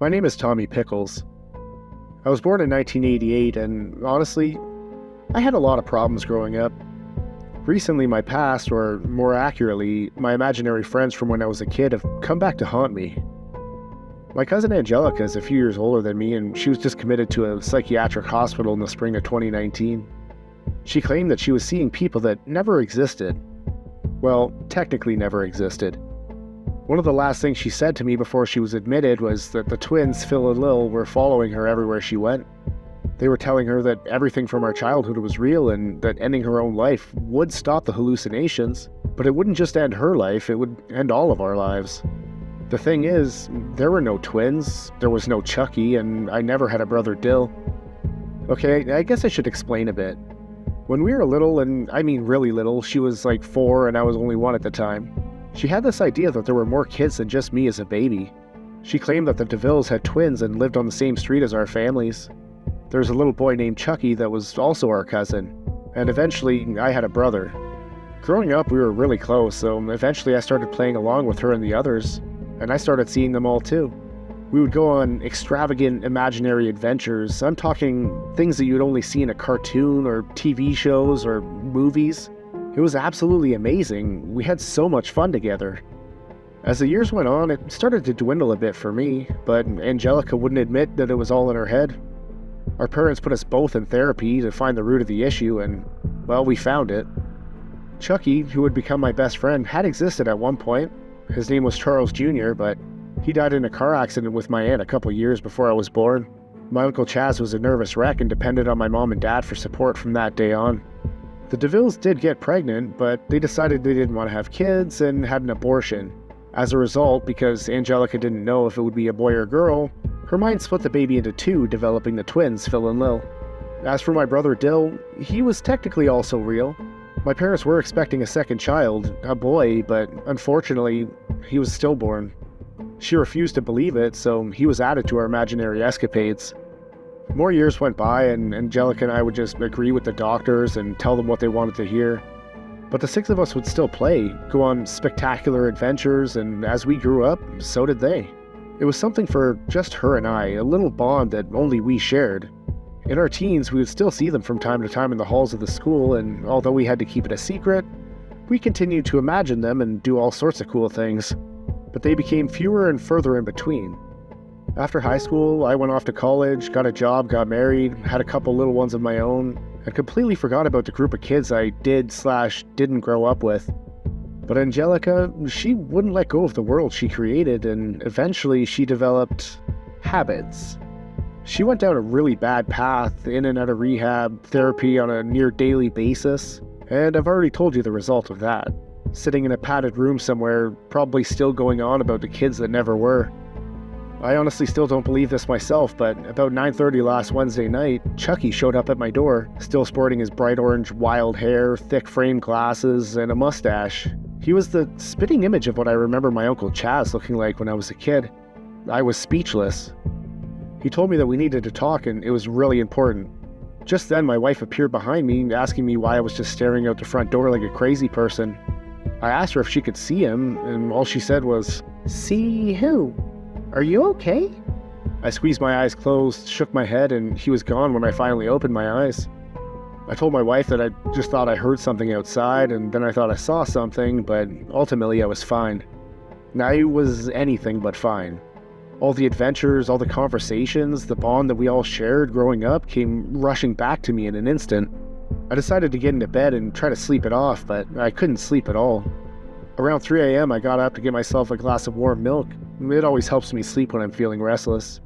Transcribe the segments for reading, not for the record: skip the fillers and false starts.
My name is Tommy Pickles. I was born in 1988, and honestly, I had a lot of problems growing up. Recently, my past, or more accurately, my imaginary friends from when I was a kid, have come back to haunt me. My cousin Angelica is a few years older than me, and she was just committed to a psychiatric hospital in the spring of 2019. She claimed that she was seeing people that never existed. Well, technically never existed. One of the last things she said to me before she was admitted was that the twins, Phil and Lil, were following her everywhere she went. They were telling her that everything from our childhood was real and that ending her own life would stop the hallucinations, but it wouldn't just end her life, it would end all of our lives. The thing is, there were no twins, there was no Chucky, and I never had a brother Dill. Okay, I guess I should explain a bit. When we were little, and I mean really little, she was like 4 and I was only 1 at the time. She had this idea that there were more kids than just me as a baby. She claimed that the DeVilles had twins and lived on the same street as our families. There was a little boy named Chucky that was also our cousin, and eventually I had a brother. Growing up, we were really close, so eventually I started playing along with her and the others, and I started seeing them all too. We would go on extravagant imaginary adventures. I'm talking things that you'd only see in a cartoon or TV shows or movies. It was absolutely amazing. We had so much fun together. As the years went on, it started to dwindle a bit for me, but Angelica wouldn't admit that it was all in her head. Our parents put us both in therapy to find the root of the issue, and, well, we found it. Chucky, who would become my best friend, had existed at one point. His name was Charles Jr., but he died in a car accident with my aunt a couple years before I was born. My Uncle Chaz was a nervous wreck and depended on my mom and dad for support from that day on. The DeVilles did get pregnant, but they decided they didn't want to have kids and had an abortion. As a result, because Angelica didn't know if it would be a boy or girl, her mind split the baby into 2, developing the twins, Phil and Lil. As for my brother Dill, he was technically also real. My parents were expecting a second child, a boy, but unfortunately, he was stillborn. She refused to believe it, so he was added to our imaginary escapades. More years went by, and Angelica and I would just agree with the doctors and tell them what they wanted to hear. But the 6 of us would still play, go on spectacular adventures, and as we grew up, so did they. It was something for just her and I, a little bond that only we shared. In our teens, we would still see them from time to time in the halls of the school, and although we had to keep it a secret, we continued to imagine them and do all sorts of cool things. But they became fewer and further in between. After high school, I went off to college, got a job, got married, had a couple little ones of my own, and completely forgot about the group of kids I didn't grow up with. But Angelica, she wouldn't let go of the world she created, and eventually she developed habits. She went down a really bad path, in and out of rehab, therapy on a near daily basis, and I've already told you the result of that. Sitting in a padded room somewhere, probably still going on about the kids that never were. I honestly still don't believe this myself, but about 9:30 last Wednesday night, Chucky showed up at my door, still sporting his bright orange wild hair, thick framed glasses, and a mustache. He was the spitting image of what I remember my Uncle Chaz looking like when I was a kid. I was speechless. He told me that we needed to talk, and it was really important. Just then, my wife appeared behind me, asking me why I was just staring out the front door like a crazy person. I asked her if she could see him, and all she said was, "See who? Are you okay?" I squeezed my eyes closed, shook my head, and he was gone when I finally opened my eyes. I told my wife that I just thought I heard something outside, and then I thought I saw something, but ultimately I was fine. I was anything but fine. All the adventures, all the conversations, the bond that we all shared growing up came rushing back to me in an instant. I decided to get into bed and try to sleep it off, but I couldn't sleep at all. Around 3 a.m. I got up to get myself a glass of warm milk. It always helps me sleep when I'm feeling restless.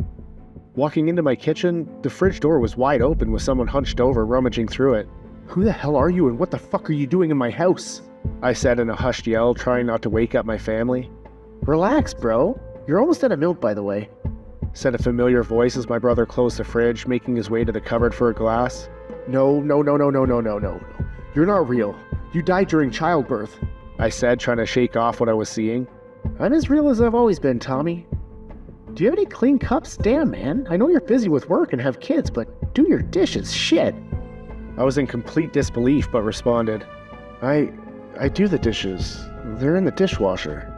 Walking into my kitchen, the fridge door was wide open with someone hunched over, rummaging through it. "Who the hell are you and what the fuck are you doing in my house?" I said in a hushed yell, trying not to wake up my family. "Relax, bro. You're almost out of milk, by the way," said a familiar voice as my brother closed the fridge, making his way to the cupboard for a glass. No. You're not real. You died during childbirth," I said, trying to shake off what I was seeing. "I'm as real as I've always been, Tommy." "Do you have any clean cups? Damn, man. I know you're busy with work and have kids, but do your dishes, shit." I was in complete disbelief, but responded, I do the dishes. They're in the dishwasher."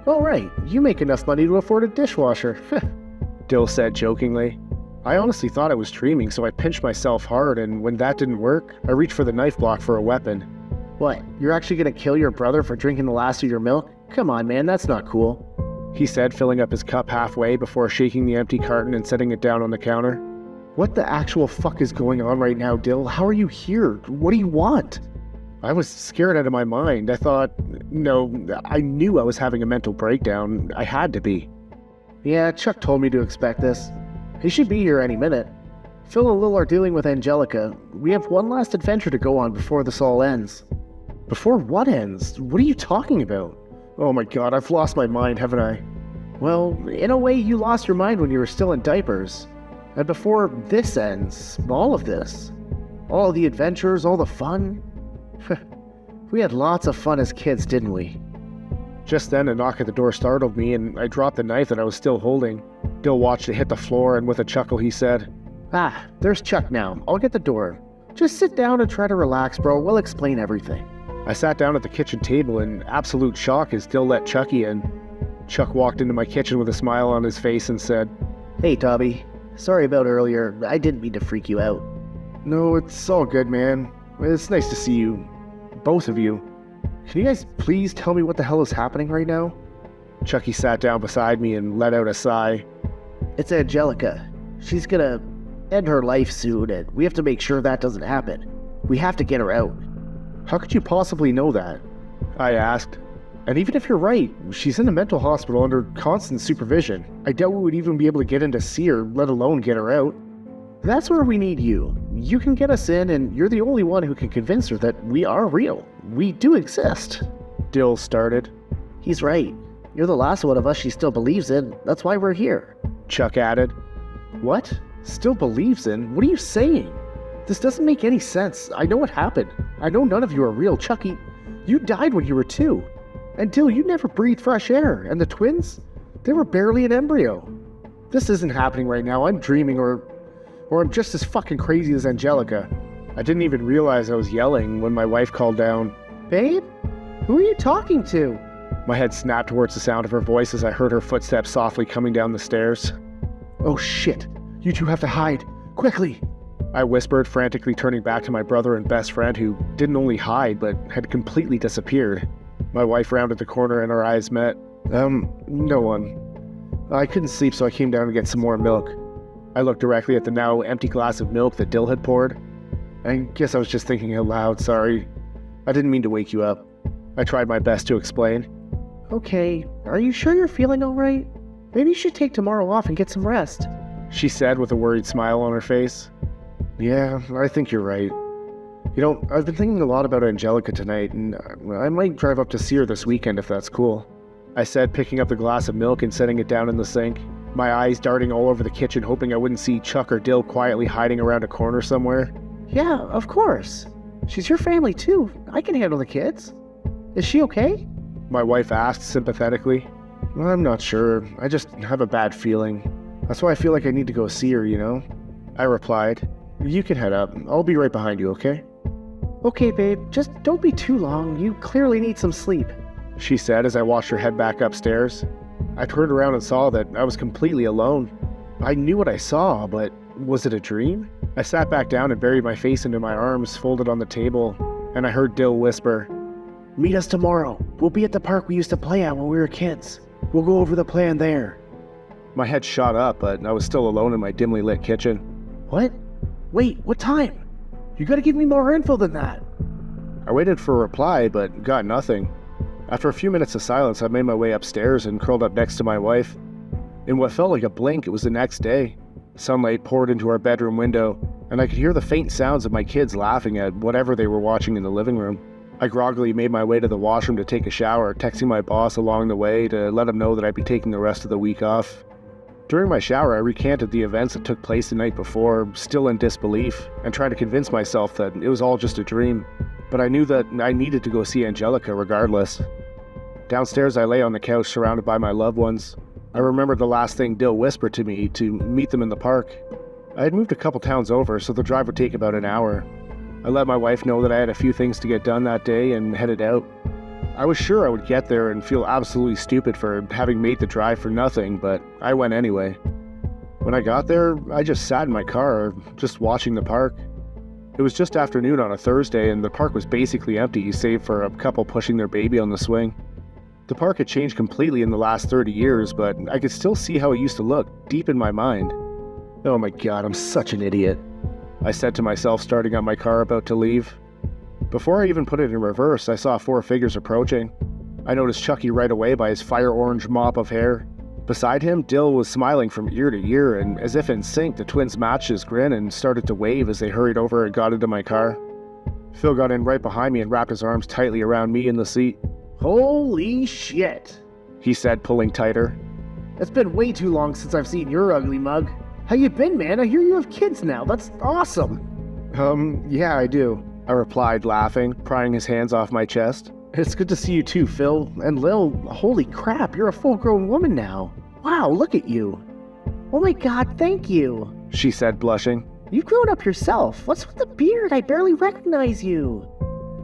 "Oh, right. You make enough money to afford a dishwasher." Dill said jokingly. I honestly thought I was dreaming, so I pinched myself hard, and when that didn't work, I reached for the knife block for a weapon. What, you're actually gonna kill your brother for drinking the last of your milk? Come on, man, that's not cool. He said, filling up his cup halfway before shaking the empty carton and setting it down on the counter. What the actual fuck is going on right now, Dill? How are you here? What do you want? I was scared out of my mind. I knew I was having a mental breakdown. I had to be. Yeah, Chuck told me to expect this. He should be here any minute. Phil and Lil are dealing with Angelica. We have one last adventure to go on before this all ends. Before what ends? What are you talking about? Oh my god, I've lost my mind, haven't I? Well, in a way you lost your mind when you were still in diapers. And before this ends, all of this. All the adventures, all the fun. We had lots of fun as kids, didn't we? Just then a knock at the door startled me and I dropped the knife that I was still holding. Dill watched it hit the floor and with a chuckle he said, "Ah, there's Chuck now. I'll get the door. Just sit down and try to relax, bro. We'll explain everything." I sat down at the kitchen table in absolute shock as Dill let Chucky in. Chuck walked into my kitchen with a smile on his face and said, "Hey, Tubby. Sorry about earlier. I didn't mean to freak you out." "No, it's all good, man. It's nice to see you. Both of you. Can you guys please tell me what the hell is happening right now?" Chucky sat down beside me and let out a sigh. "It's Angelica. She's gonna end her life soon, and we have to make sure that doesn't happen. We have to get her out." "How could you possibly know that?" I asked. "And even if you're right, she's in a mental hospital under constant supervision. I doubt we would even be able to get in to see her, let alone get her out." "That's where we need you. You can get us in, and you're the only one who can convince her that we are real. We do exist." Dill started. "He's right. You're the last one of us she still believes in. That's why we're here." Chuck added. "What? Still believes in? What are you saying? This doesn't make any sense. I know what happened. I know none of you are real. Chucky, you died when you were 2. And Dill, you never breathed fresh air. And the twins? They were barely an embryo. This isn't happening right now. I'm dreaming or I'm just as fucking crazy as Angelica." I didn't even realize I was yelling when my wife called down, "Babe? Who are you talking to?" My head snapped towards the sound of her voice as I heard her footsteps softly coming down the stairs. "Oh shit, you two have to hide, quickly," I whispered, frantically turning back to my brother and best friend who didn't only hide but had completely disappeared. My wife rounded the corner and our eyes met. No one. I couldn't sleep so I came down to get some more milk." I looked directly at the now empty glass of milk that Dill had poured. "I guess I was just thinking out loud, sorry. I didn't mean to wake you up." I tried my best to explain. "Okay, are you sure you're feeling alright? Maybe you should take tomorrow off and get some rest," she said with a worried smile on her face. "Yeah, I think you're right. I've been thinking a lot about Angelica tonight, and I might drive up to see her this weekend if that's cool," I said, picking up the glass of milk and setting it down in the sink, my eyes darting all over the kitchen hoping I wouldn't see Chuck or Dill quietly hiding around a corner somewhere. "Yeah, of course. She's your family too. I can handle the kids. Is she okay?" my wife asked sympathetically. "I'm not sure. I just have a bad feeling. That's why I feel like I need to go see her, I replied. "You can head up. I'll be right behind you, okay?" "Okay, babe. Just don't be too long. You clearly need some sleep," she said as I watched her head back upstairs. I turned around and saw that I was completely alone. I knew what I saw, but was it a dream? I sat back down and buried my face into my arms folded on the table, and I heard Dill whisper, "Meet us tomorrow. We'll be at the park we used to play at when we were kids. We'll go over the plan there." My head shot up, but I was still alone in my dimly lit kitchen. "What? Wait, what time? You gotta give me more info than that." I waited for a reply, but got nothing. After a few minutes of silence, I made my way upstairs and curled up next to my wife. In what felt like a blink, it was the next day. Sunlight poured into our bedroom window, and I could hear the faint sounds of my kids laughing at whatever they were watching in the living room. I groggily made my way to the washroom to take a shower, texting my boss along the way to let him know that I'd be taking the rest of the week off. During my shower, I recanted the events that took place the night before, still in disbelief, and tried to convince myself that it was all just a dream. But I knew that I needed to go see Angelica regardless. Downstairs, I lay on the couch surrounded by my loved ones. I remembered the last thing Dill whispered to me, to meet them in the park. I had moved a couple towns over, so the drive would take about an hour. I let my wife know that I had a few things to get done that day and headed out. I was sure I would get there and feel absolutely stupid for having made the drive for nothing, but I went anyway. When I got there, I just sat in my car, just watching the park. It was just afternoon on a Thursday, and the park was basically empty, save for a couple pushing their baby on the swing. The park had changed completely in the last 30 years, but I could still see how it used to look, deep in my mind. Oh my god, I'm such an idiot, I said to myself, starting up my car about to leave. Before I even put it in reverse, I saw 4 figures approaching. I noticed Chucky right away by his fire orange mop of hair. Beside him, Dill was smiling from ear to ear, and as if in sync, the twins matched his grin and started to wave as they hurried over and got into my car. Phil got in right behind me and wrapped his arms tightly around me in the seat. Holy shit, He said, pulling tighter. it's been way too long since I've seen your ugly mug. How you been, man? I hear you have kids now. That's awesome. Yeah, I do, I replied, laughing, prying his hands off my chest. It's good to see you too, Phil. And Lil, holy crap, you're a full-grown woman now. Wow, look at you. Oh my god, thank you, She said, blushing. You've grown up yourself. What's with the beard? I barely recognize you.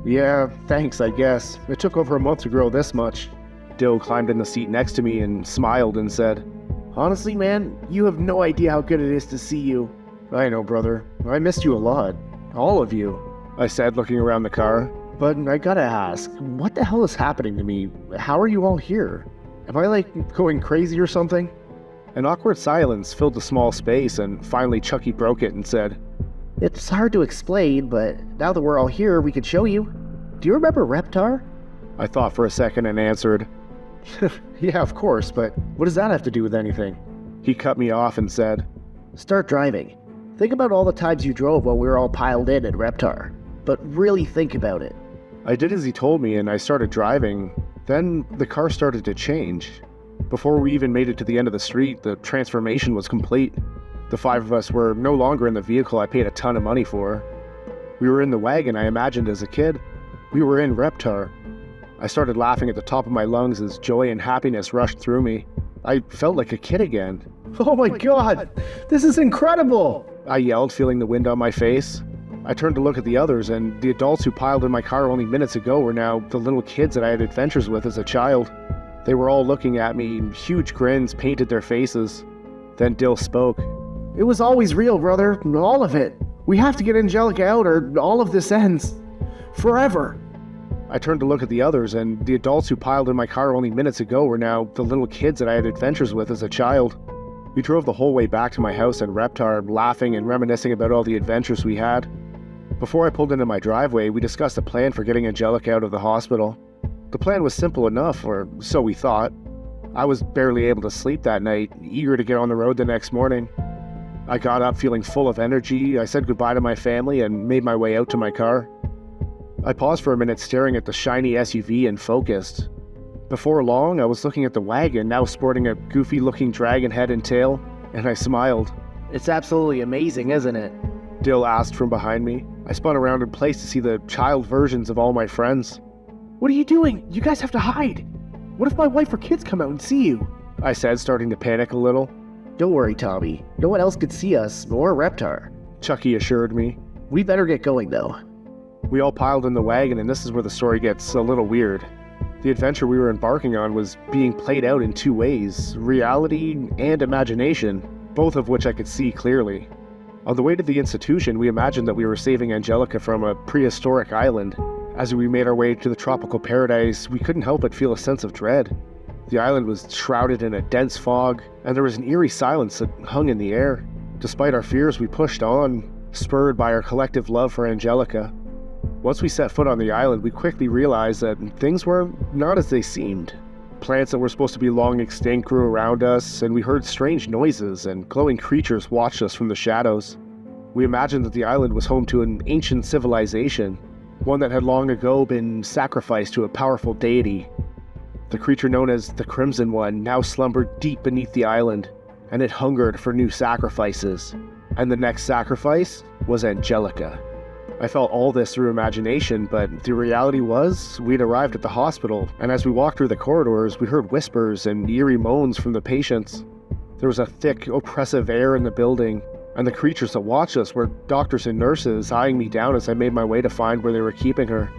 Yeah, thanks, I guess. It took over a month to grow this much. Dill climbed in the seat next to me and smiled and said, Honestly, man, you have no idea how good it is to see you. I know, brother. I missed you a lot. All of you, I said, looking around the car. But I gotta ask, what the hell is happening to me? How are you all here? Am I, going crazy or something? An awkward silence filled the small space, and finally Chucky broke it and said, It's hard to explain, but now that we're all here, we can show you. Do you remember Reptar? I thought for a second and answered, Yeah, of course, but what does that have to do with anything? He cut me off and said, Start driving. Think about all the times you drove while we were all piled in at Reptar. But really think about it. I did as he told me, and I started driving. Then the car started to change. Before we even made it to the end of the street, the transformation was complete. The 5 of us were no longer in the vehicle I paid a ton of money for. We were in the wagon I imagined as a kid. We were in Reptar. I started laughing at the top of my lungs as joy and happiness rushed through me. I felt like a kid again. Oh my god! This is incredible! I yelled, feeling the wind on my face. I turned to look at the others, and the adults who piled in my car only minutes ago were now the little kids that I had adventures with as a child. They were all looking at me, huge grins painted their faces. Then Dill spoke. It was always real, brother. All of it. We have to get Angelica out or all of this ends. Forever. I turned to look at the others, and the adults who piled in my car only minutes ago were now the little kids that I had adventures with as a child. We drove the whole way back to my house in Reptar, laughing and reminiscing about all the adventures we had. Before I pulled into my driveway, we discussed a plan for getting Angelica out of the hospital. The plan was simple enough, or so we thought. I was barely able to sleep that night, eager to get on the road the next morning. I got up feeling full of energy, I said goodbye to my family, and made my way out to my car. I paused for a minute staring at the shiny SUV and focused. Before long, I was looking at the wagon, now sporting a goofy-looking dragon head and tail, and I smiled. It's absolutely amazing, isn't it? Dill asked from behind me. I spun around in place to see the child versions of all my friends. What are you doing? You guys have to hide. What if my wife or kids come out and see you? I said, starting to panic a little. Don't worry, Tommy. No one else could see us, or Reptar. Chucky assured me. We better get going, though. We all piled in the wagon, and this is where the story gets a little weird. The adventure we were embarking on was being played out in 2 ways, reality and imagination, both of which I could see clearly. On the way to the institution, we imagined that we were saving Angelica from a prehistoric island. As we made our way to the tropical paradise, we couldn't help but feel a sense of dread. The island was shrouded in a dense fog, and there was an eerie silence that hung in the air. Despite our fears, we pushed on, spurred by our collective love for Angelica. Once we set foot on the island, we quickly realized that things were not as they seemed. Plants that were supposed to be long extinct grew around us, and we heard strange noises, and glowing creatures watched us from the shadows. We imagined that the island was home to an ancient civilization, one that had long ago been sacrificed to a powerful deity. The creature known as the Crimson One now slumbered deep beneath the island, and it hungered for new sacrifices. And the next sacrifice was Angelica. I felt all this through imagination, but the reality was, we'd arrived at the hospital, and as we walked through the corridors, we heard whispers and eerie moans from the patients. There was a thick, oppressive air in the building, and the creatures that watched us were doctors and nurses eyeing me down as I made my way to find where they were keeping her.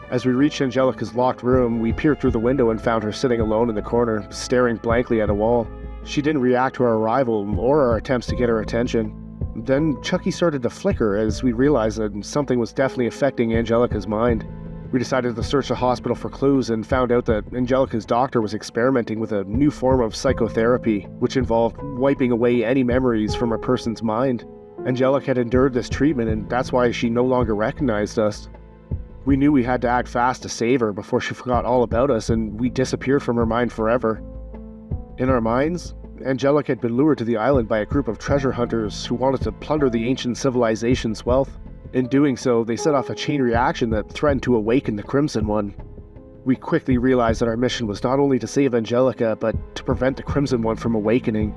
As we reached Angelica's locked room, we peered through the window and found her sitting alone in the corner, staring blankly at a wall. She didn't react to our arrival or our attempts to get her attention. Then Chucky started to flicker as we realized that something was definitely affecting Angelica's mind. We decided to search the hospital for clues and found out that Angelica's doctor was experimenting with a new form of psychotherapy, which involved wiping away any memories from a person's mind. Angelica had endured this treatment, and that's why she no longer recognized us. We knew we had to act fast to save her before she forgot all about us and we disappeared from her mind forever. In our minds, Angelica had been lured to the island by a group of treasure hunters who wanted to plunder the ancient civilization's wealth. In doing so, they set off a chain reaction that threatened to awaken the Crimson One. We quickly realized that our mission was not only to save Angelica, but to prevent the Crimson One from awakening.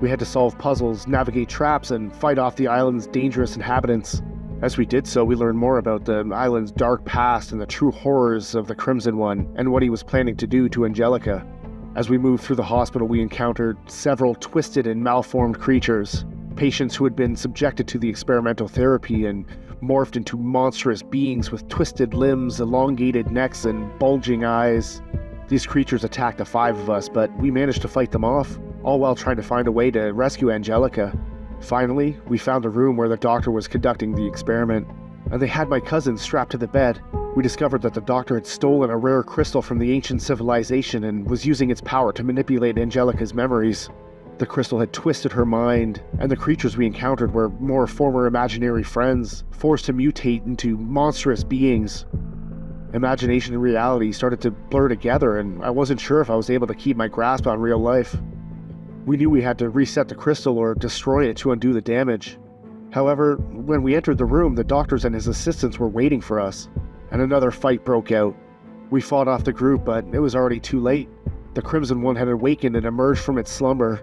We had to solve puzzles, navigate traps, and fight off the island's dangerous inhabitants. As we did so, we learned more about the island's dark past and the true horrors of the Crimson One, and what he was planning to do to Angelica. As we moved through the hospital, we encountered several twisted and malformed creatures, patients who had been subjected to the experimental therapy and morphed into monstrous beings with twisted limbs, elongated necks, and bulging eyes. These creatures attacked the 5 of us, but we managed to fight them off, all while trying to find a way to rescue Angelica. Finally, we found a room where the doctor was conducting the experiment, and they had my cousin strapped to the bed. We discovered that the doctor had stolen a rare crystal from the ancient civilization and was using its power to manipulate Angelica's memories. The crystal had twisted her mind, and the creatures we encountered were more former imaginary friends, forced to mutate into monstrous beings. Imagination and reality started to blur together, and I wasn't sure if I was able to keep my grasp on real life. We knew we had to reset the crystal or destroy it to undo the damage. However, when we entered the room, the doctors and his assistants were waiting for us, and another fight broke out. We fought off the group, but it was already too late. The Crimson One had awakened and emerged from its slumber.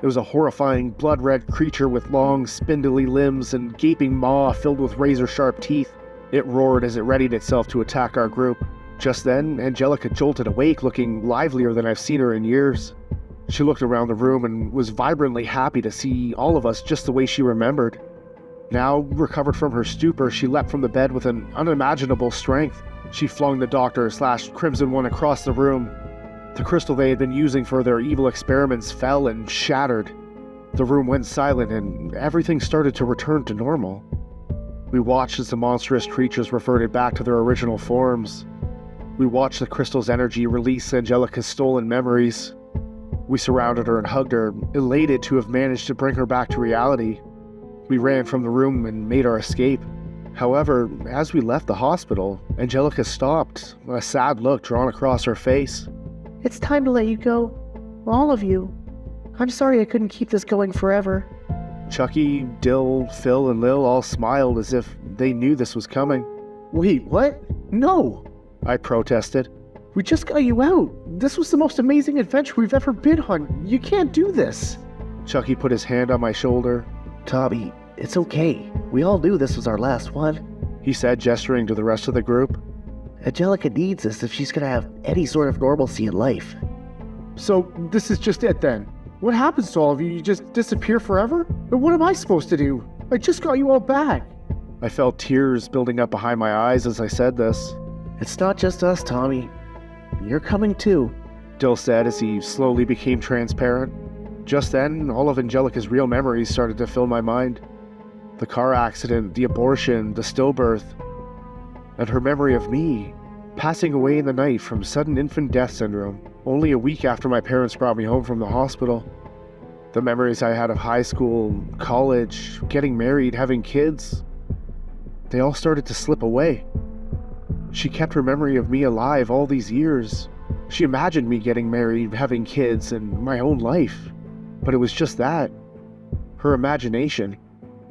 It was a horrifying, blood-red creature with long, spindly limbs and gaping maw filled with razor-sharp teeth. It roared as it readied itself to attack our group. Just then, Angelica jolted awake, looking livelier than I've seen her in years. She looked around the room and was vibrantly happy to see all of us just the way she remembered. Now, recovered from her stupor, she leapt from the bed with an unimaginable strength. She flung the Doctor/Crimson One across the room. The crystal they had been using for their evil experiments fell and shattered. The room went silent and everything started to return to normal. We watched as the monstrous creatures reverted back to their original forms. We watched the crystal's energy release Angelica's stolen memories. We surrounded her and hugged her, elated to have managed to bring her back to reality. We ran from the room and made our escape. However, as we left the hospital, Angelica stopped, a sad look drawn across her face. It's time to let you go. All of you. I'm sorry I couldn't keep this going forever. Chucky, Dill, Phil, and Lil all smiled as if they knew this was coming. Wait, what? No! I protested. We just got you out. This was the most amazing adventure we've ever been on. You can't do this. Chucky put his hand on my shoulder. Tommy, it's okay. We all knew this was our last one, he said, gesturing to the rest of the group. Angelica needs us if she's gonna have any sort of normalcy in life. So, this is just it then? What happens to all of you? You just disappear forever? And what am I supposed to do? I just got you all back. I felt tears building up behind my eyes as I said this. It's not just us, Tommy. You're coming too, Dill said as he slowly became transparent. Just then, all of Angelica's real memories started to fill my mind. The car accident, the abortion, the stillbirth, and her memory of me, passing away in the night from sudden infant death syndrome, only a week after my parents brought me home from the hospital. The memories I had of high school, college, getting married, having kids, they all started to slip away. She kept her memory of me alive all these years. She imagined me getting married, having kids, and my own life. But it was just that. Her imagination.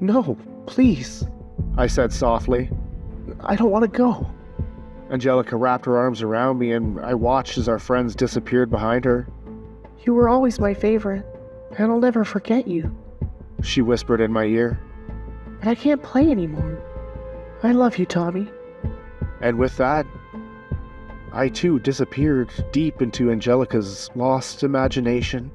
No, please, I said softly. I don't want to go. Angelica wrapped her arms around me and I watched as our friends disappeared behind her. You were always my favorite, and I'll never forget you. She whispered in my ear. But I can't play anymore. I love you, Tommy. And with that, I too disappeared deep into Angelica's lost imagination.